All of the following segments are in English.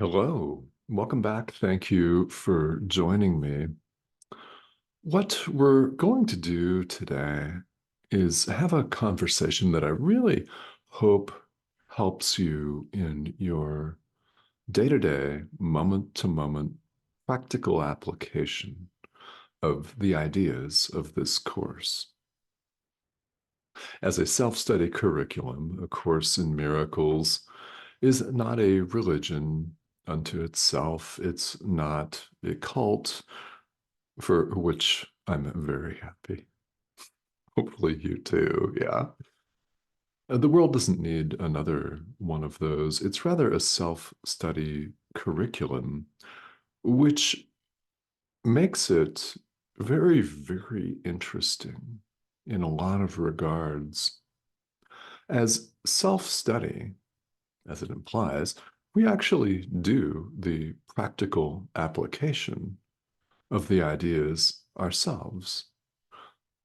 Hello, welcome back. Thank you for joining me. What we're going to do today is have a conversation that I really hope helps you in your day-to-day, moment-to-moment practical application of the ideas of this course. As a self-study curriculum, A Course in Miracles is not a religion unto itself. It's not a cult, for which I'm very happy. Hopefully, you too. Yeah. The world doesn't need another one of those. It's rather a self study curriculum, which makes it very, very interesting in a lot of regards. As self study, as it implies, we actually do the practical application of the ideas ourselves.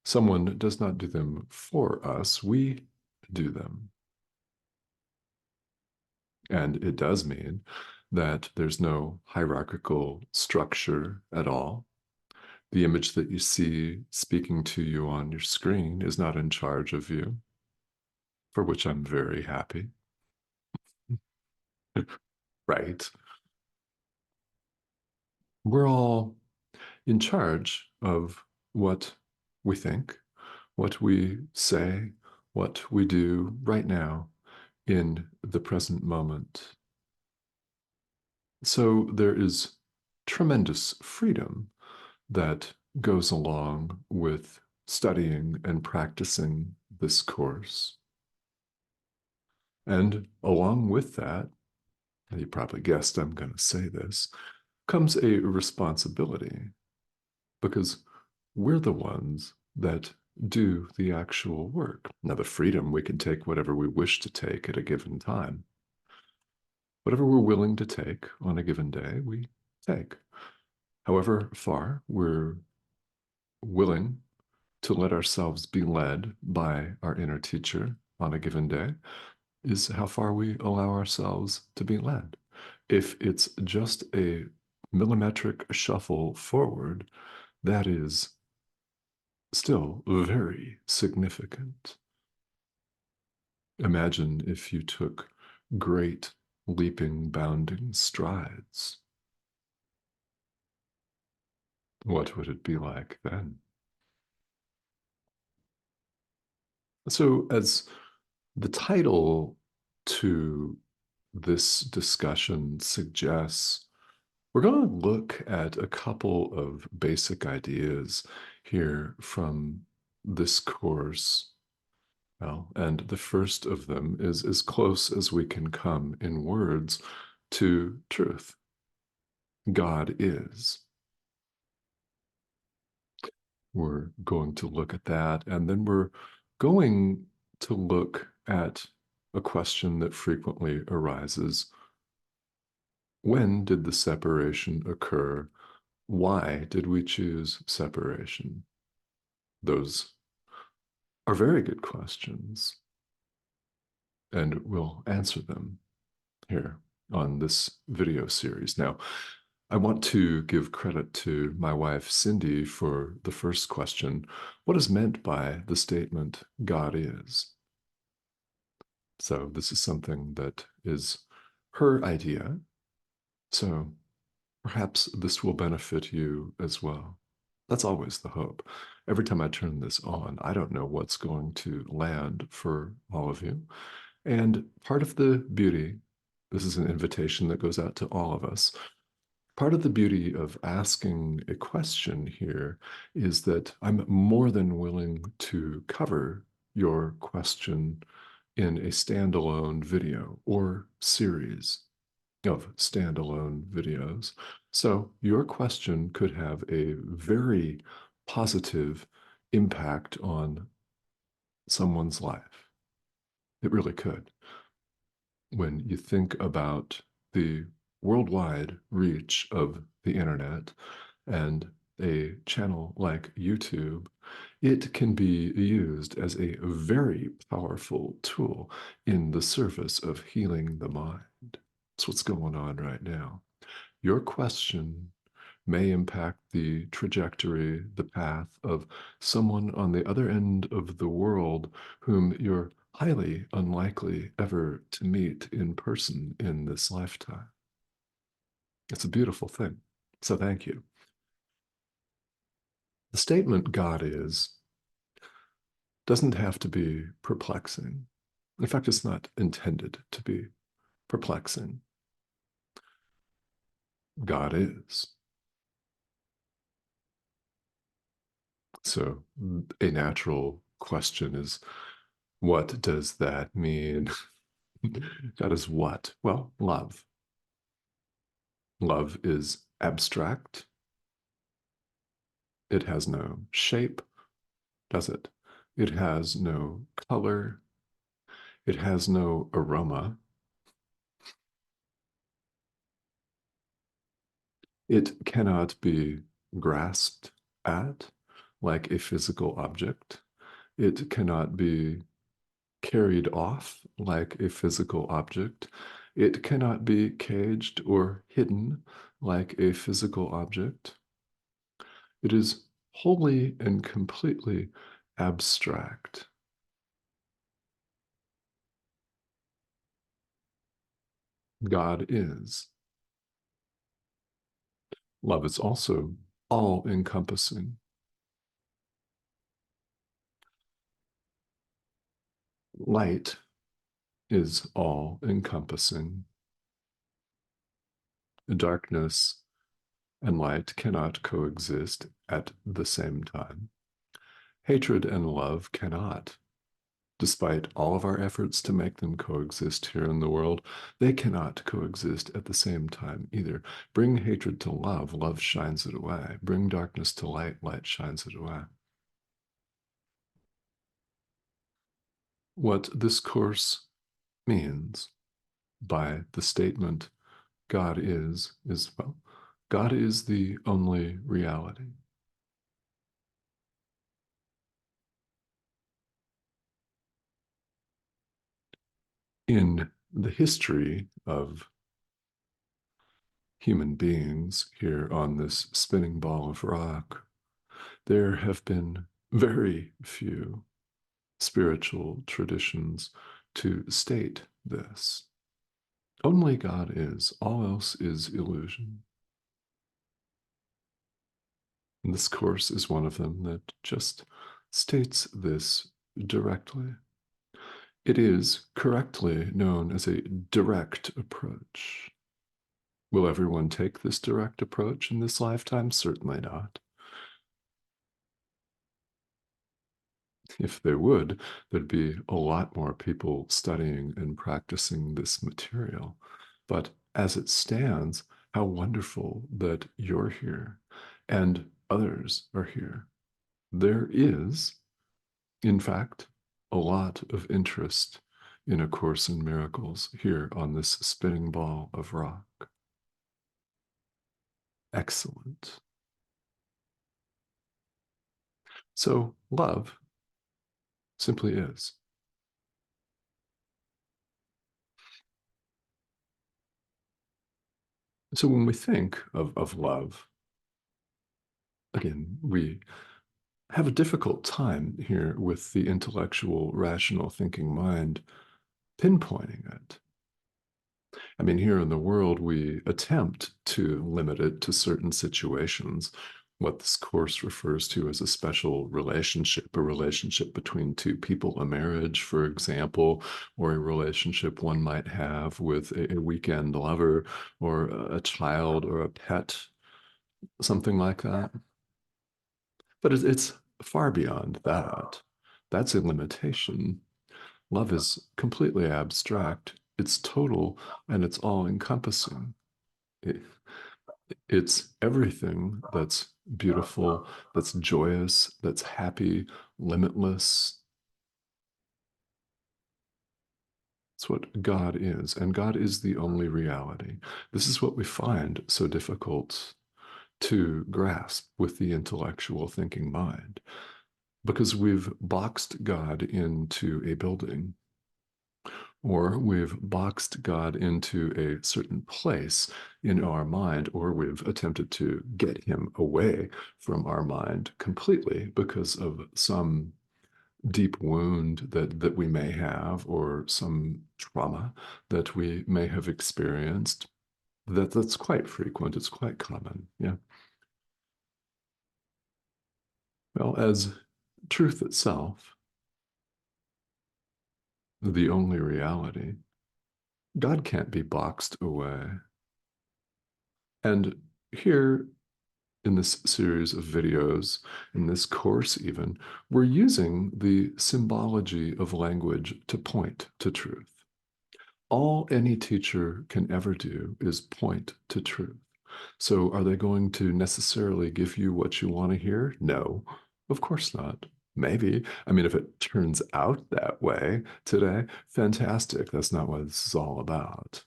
Someone does not do them for us, we do them. And it does mean that there's no hierarchical structure at all. The image that you see speaking to you on your screen is not in charge of you, for which I'm very happy. Right. We're all in charge of what we think, what we say, what we do right now in the present moment. So there is tremendous freedom that goes along with studying and practicing this course. And along with that, you probably guessed I'm going to say this, comes a responsibility because we're the ones that do the actual work. Now, the freedom, we can take whatever we wish to take at a given time. Whatever we're willing to take on a given day, we take. However far we're willing to let ourselves be led by our inner teacher on a given day is how far we allow ourselves to be led. If it's just a millimetric shuffle forward, that is still very significant. Imagine if you took great leaping, bounding strides. What would it be like then? So, as the title to this discussion suggests, we're going to look at a couple of basic ideas here from this course. Well, and the first of them is as close as we can come in words to truth. God is. We're going to look at that, and then we're going to look at a question that frequently arises. When did the separation occur? Why did we choose separation? Those are very good questions, and we'll answer them here on this video series. Now, I want to give credit to my wife, Cindy, for the first question. What is meant by the statement, God is? So this is something that is her idea. So perhaps this will benefit you as well. That's always the hope. Every time I turn this on, I don't know what's going to land for all of you. And part of the beauty, this is an invitation that goes out to all of us. Part of the beauty of asking a question here is that I'm more than willing to cover your question in a standalone video or series of standalone videos. So your question could have a very positive impact on someone's life. It really could. When you think about the worldwide reach of the internet and a channel like YouTube, it can be used as a very powerful tool in the service of healing the mind. That's what's going on right now. Your question may impact the trajectory, the path of someone on the other end of the world whom you're highly unlikely ever to meet in person in this lifetime. It's a beautiful thing. So thank you. The statement God is doesn't have to be perplexing. In fact, it's not intended to be perplexing. God is. So a natural question is, what does that mean? God is what? Well, love. Love is abstract. It has no shape, does it? It has no color. It has no aroma. It cannot be grasped at like a physical object. It cannot be carried off like a physical object. It cannot be caged or hidden like a physical object. It is wholly and completely abstract. God is. Love is also all-encompassing. Light is all-encompassing. Darkness and light cannot coexist at the same time. Hatred and love cannot. Despite all of our efforts to make them coexist here in the world, they cannot coexist at the same time either. Bring hatred to love, love shines it away. Bring darkness to light, light shines it away. What this course means by the statement, God is, well, God is the only reality. In the history of human beings here on this spinning ball of rock, there have been very few spiritual traditions to state this. Only God is, all else is illusion. And this course is one of them that just states this directly. It is correctly known as a direct approach. Will everyone take this direct approach in this lifetime? Certainly not. If they would, there'd be a lot more people studying and practicing this material. But as it stands, how wonderful that you're here and others are here. There is, in fact, a lot of interest in A Course in Miracles here on this spinning ball of rock. Excellent. So love simply is. So when we think of love, again, we have a difficult time here with the intellectual, rational thinking mind pinpointing it. I mean, here in the world, we attempt to limit it to certain situations, what this course refers to as a special relationship, a relationship between two people, a marriage, for example, or a relationship one might have with a weekend lover or a child or a pet, something like that. But it's far beyond that. That's a limitation. Love is completely abstract. It's total and it's all encompassing. It's everything that's beautiful, that's joyous, that's happy, limitless. It's what God is, and God is the only reality. This is what we find so difficult to grasp with the intellectual thinking mind, because we've boxed God into a building. or we've boxed God into a certain place in our mind, or we've attempted to get him away from our mind completely because of some deep wound that we may have, or some trauma that we may have experienced. That's quite frequent. It's quite common. Yeah. Well, as truth itself, the only reality, God can't be boxed away. And here in this series of videos, in this course even, we're using the symbology of language to point to truth. All any teacher can ever do is point to truth. So are they going to necessarily give you what you want to hear? No, of course not. Maybe. I mean, if it turns out that way today, fantastic. That's not what this is all about.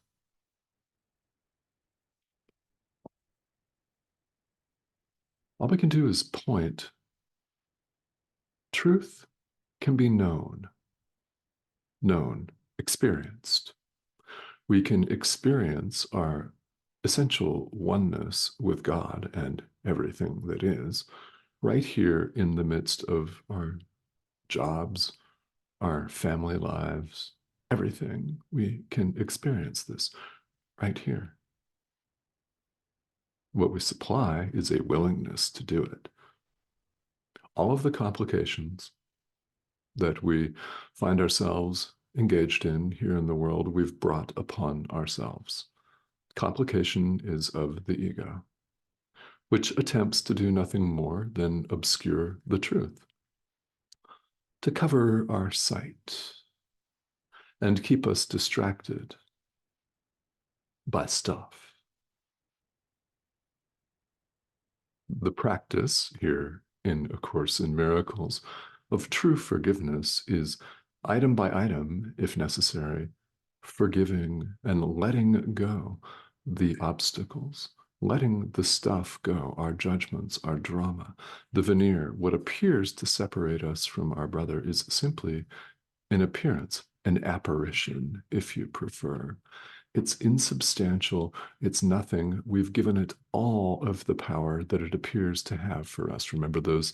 All we can do is point. Truth can be known, experienced. We can experience our essential oneness with God and everything that is right here in the midst of our jobs, our family lives, everything. We can experience this right here. What we supply is a willingness to do it. All of the complications that we find ourselves engaged in here in the world, we've brought upon ourselves. Complication is of the ego, which attempts to do nothing more than obscure the truth, to cover our sight and keep us distracted by stuff. The practice here in A Course in Miracles of true forgiveness is item by item, if necessary, forgiving and letting go the obstacles, letting the stuff go, our judgments, our drama, the veneer. What appears to separate us from our brother is simply an appearance, an apparition, if you prefer. It's insubstantial. It's nothing. We've given it all of the power that it appears to have for us. Remember those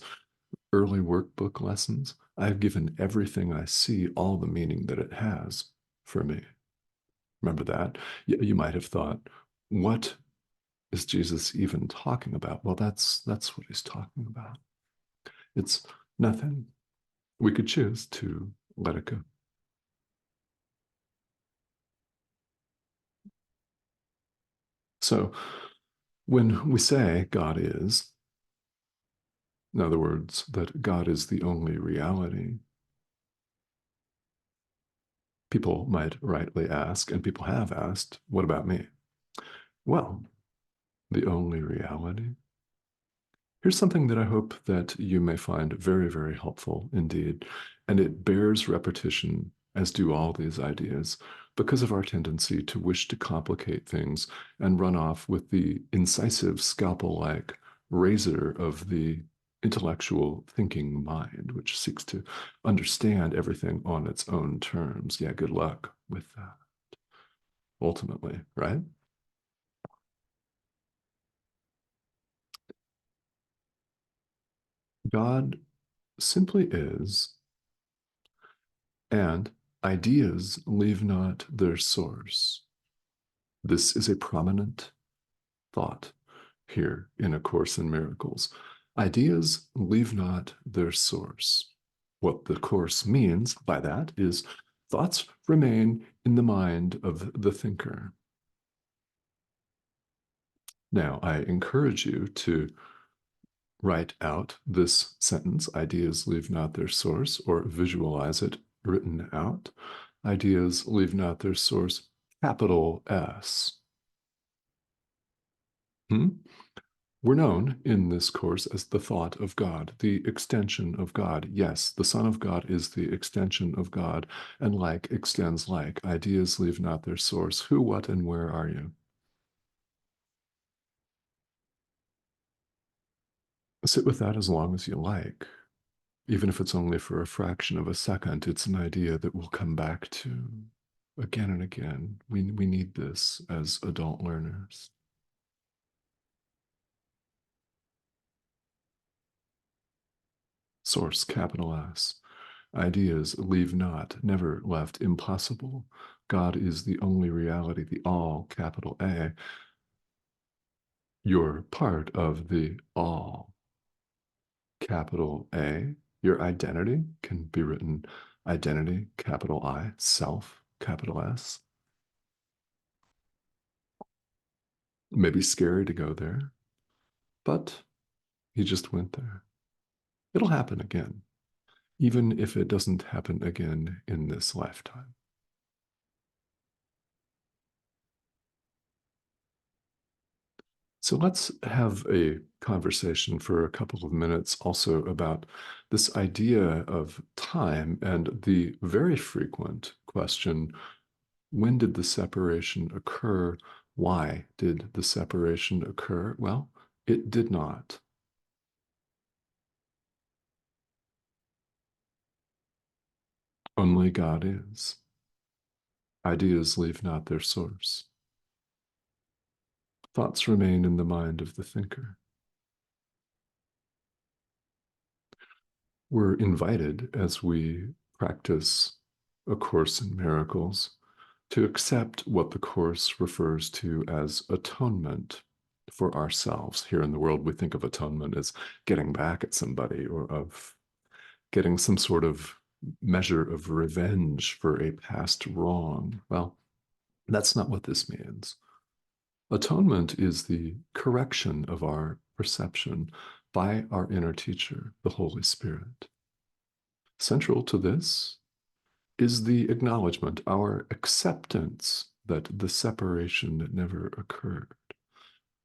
early workbook lessons? I've given everything I see all the meaning that it has for me. Remember that? You might have thought, what is Jesus even talking about? Well, that's what he's talking about. It's nothing. We could choose to let it go. So when we say God is, in other words, that God is the only reality, people might rightly ask, and people have asked, what about me? Well, the only reality. Here's something that I hope that you may find very, very helpful indeed. And it bears repetition, as do all these ideas, because of our tendency to wish to complicate things and run off with the incisive scalpel-like razor of the intellectual thinking mind, which seeks to understand everything on its own terms. Yeah, good luck with that, ultimately, right? God simply is, and ideas leave not their source. This is a prominent thought here in A Course in Miracles. Ideas leave not their source. What the Course means by that is thoughts remain in the mind of the thinker. Now, I encourage you to write out this sentence, ideas leave not their source, or visualize it written out. Ideas leave not their source, capital S. We're known in this course as the thought of God, the extension of God. Yes, the Son of God is the extension of God, and like extends like. Ideas leave not their source. Who, what, and where are you? Sit with that as long as you like. Even if it's only for a fraction of a second, it's an idea that we'll come back to. again and again. We need this as adult learners. Source, capital S. Ideas leave not, never left impossible. God is the only reality, the all, capital A. You're part of the all, capital A. Your identity can be written identity, capital I, self, capital S. Maybe scary to go there, but he just went there. It'll happen again, even if it doesn't happen again in this lifetime. So let's have a conversation for a couple of minutes also about this idea of time and the very frequent question, when did the separation occur? Why did the separation occur? Well, it did not. Only God is. Ideas leave not their source. Thoughts remain in the mind of the thinker. We're invited as we practice A Course in Miracles to accept what the Course refers to as atonement for ourselves. Here in the world, we think of atonement as getting back at somebody or of getting some sort of measure of revenge for a past wrong. Well, that's not what this means. Atonement is the correction of our perception by our inner teacher, the Holy Spirit. Central to this is the acknowledgement, our acceptance that the separation never occurred.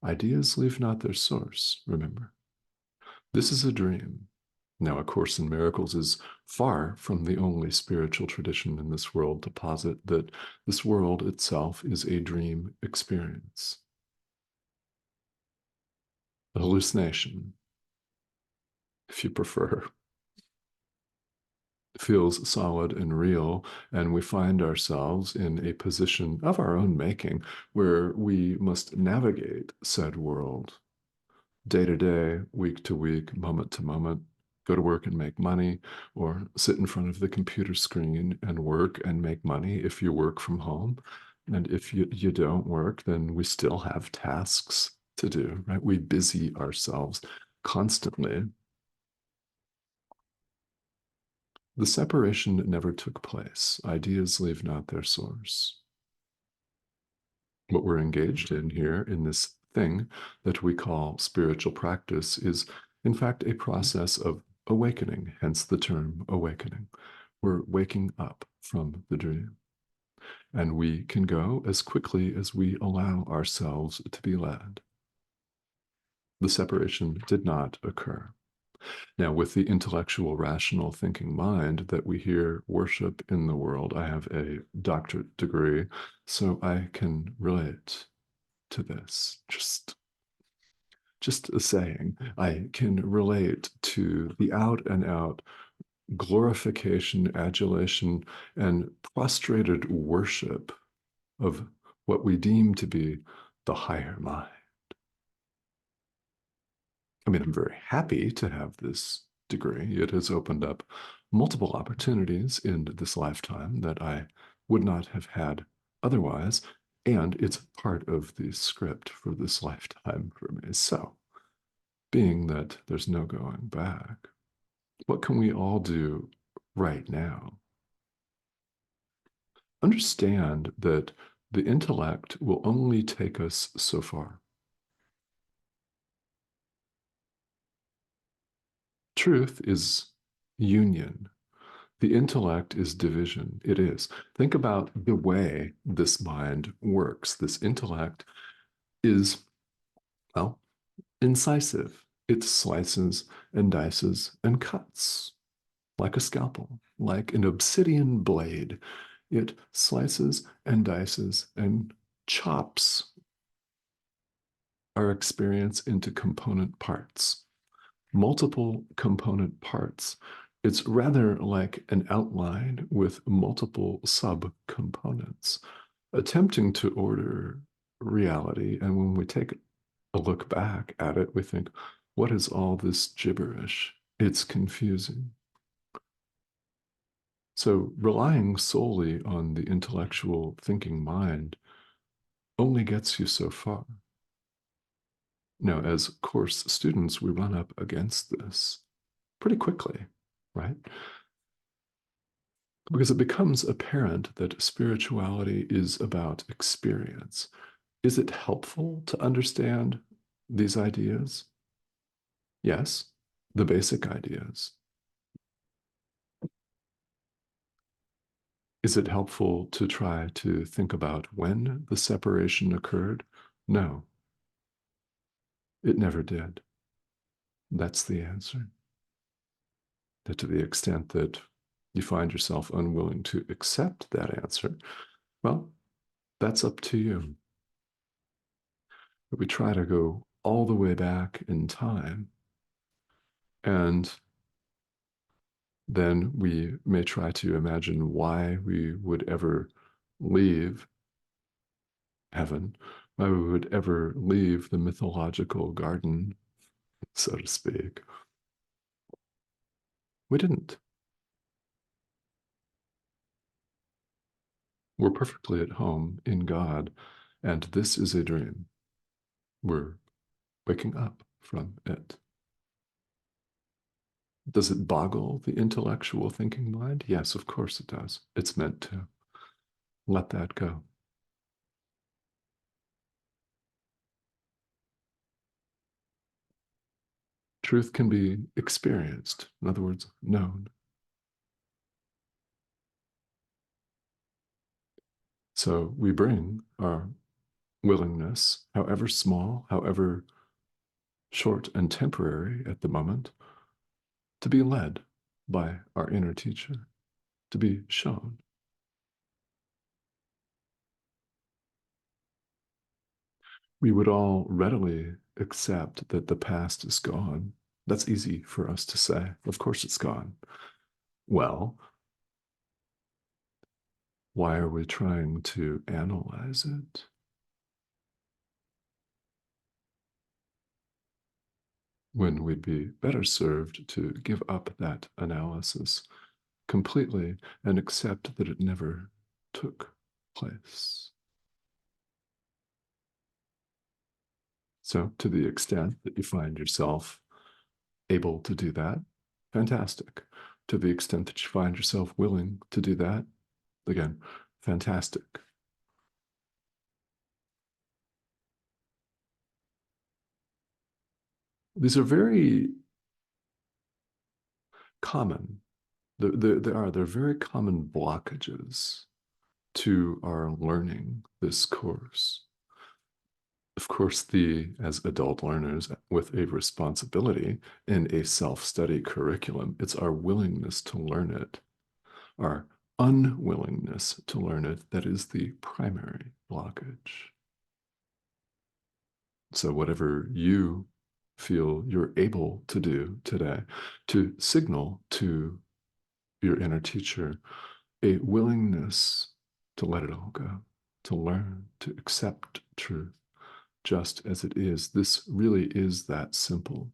Ideas leave not their source, remember. This is a dream. Now, A Course in Miracles is far from the only spiritual tradition in this world to posit that this world itself is a dream experience, a hallucination, if you prefer. Feels solid and real, and we find ourselves in a position of our own making where we must navigate said world day to day, week to week, moment to moment, go to work and make money, or sit in front of the computer screen and work and make money if you work from home. And if you don't work, then we still have tasks to do, right? We busy ourselves constantly. The separation never took place. Ideas leave not their source. What we're engaged in here in this thing that we call spiritual practice is, in fact, a process of awakening, hence the term awakening. We're waking up from the dream. And we can go as quickly as we allow ourselves to be led. The separation did not occur. Now, with the intellectual, rational thinking mind that we hear worship in the world, I have a doctorate degree, so I can relate to this. Just a saying, I can relate to the out and out glorification, adulation, and prostrated worship of what we deem to be the higher mind. I mean, I'm very happy to have this degree. It has opened up multiple opportunities in this lifetime that I would not have had otherwise. And it's part of the script for this lifetime for me. So, being that there's no going back, what can we all do right now? Understand that the intellect will only take us so far. Truth is union. The intellect is division. It is. Think about the way this mind works. This intellect is, well, incisive. It slices and dices and cuts like a scalpel, like an obsidian blade. It slices and dices and chops our experience into component parts, multiple component parts It's rather like an outline with multiple subcomponents, attempting to order reality. And when we take a look back at it, we think, what is all this gibberish? It's confusing. So relying solely on the intellectual thinking mind only gets you so far. Now, as course students, we run up against this pretty quickly, right? Because it becomes apparent that spirituality is about experience. Is it helpful to understand these ideas? Yes, the basic ideas. Is it helpful to try to think about when the separation occurred? No, it never did. That's the answer. That to the extent that you find yourself unwilling to accept that answer, well, that's up to you. But we try to go all the way back in time, and then we may try to imagine why we would ever leave heaven, why we would ever leave the mythological garden, so to speak. We didn't. We're perfectly at home in God, and this is a dream. We're waking up from it. Does it boggle the intellectual thinking mind? Yes, of course it does. It's meant to. Let that go. Truth can be experienced, in other words, known. So we bring our willingness, however small, however short and temporary at the moment, to be led by our inner teacher, to be shown. We would all readily accept that the past is gone. That's easy for us to say. Of course it's gone. Well, why are we trying to analyze it? When we'd be better served to give up that analysis completely and accept that it never took place. So, to the extent that you find yourself able to do that, fantastic. To the extent that you find yourself willing to do that, again, fantastic. These are very common. They're very common blockages to our learning this course. Of course, as adult learners with a responsibility in a self-study curriculum, it's our willingness to learn it, our unwillingness to learn it, that is the primary blockage. So whatever you feel you're able to do today, to signal to your inner teacher a willingness to let it all go, to learn, to accept truth just as it is. This really is that simple.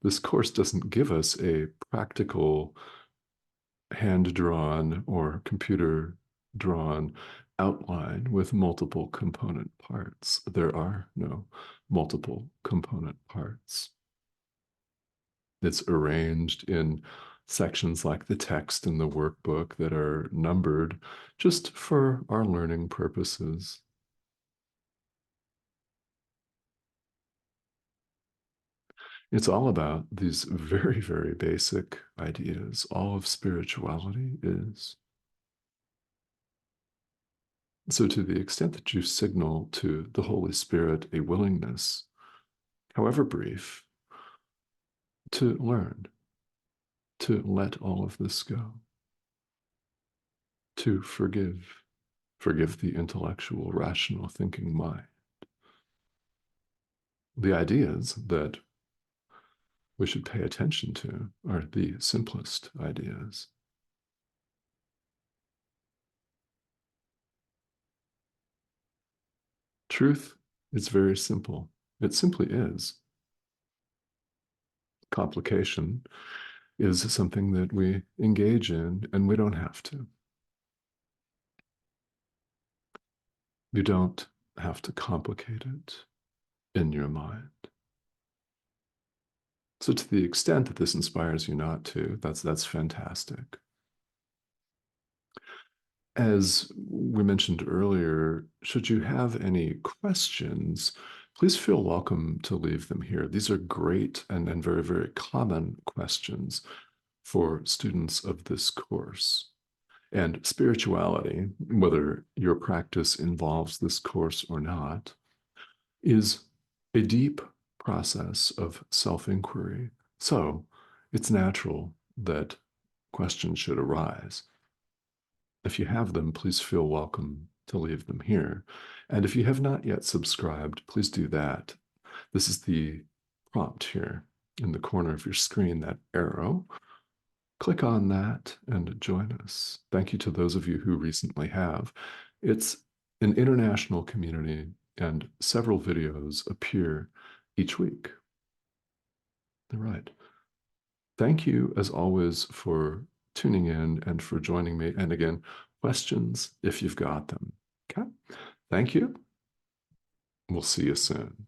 This course doesn't give us a practical hand-drawn or computer-drawn outline with multiple component parts. There are no multiple component parts. It's arranged in sections like the text in the workbook that are numbered just for our learning purposes. It's all about these very, very basic ideas. All of spirituality is. So, to the extent that you signal to the Holy Spirit a willingness, however brief, to learn, to let all of this go, to forgive the intellectual, rational thinking mind. The ideas that we should pay attention to are the simplest ideas. Truth is very simple. It simply is. Complication is something that we engage in, and we don't have to. You don't have to complicate it in your mind. So to the extent that this inspires you not to, that's fantastic. As we mentioned earlier, should you have any questions, please feel welcome to leave them here. These are great and very, very common questions for students of this course. And spirituality, whether your practice involves this course or not, is a deep process of self-inquiry. So it's natural that questions should arise. If you have them, please feel welcome to leave them here. And if you have not yet subscribed, please do that. This is the prompt here in the corner of your screen, that arrow. Click on that and join us. Thank you to those of you who recently have. It's an international community, and several videos appear each week. All right. Thank you, as always, for tuning in and for joining me. And again, questions if you've got them. Okay. Thank you. We'll see you soon.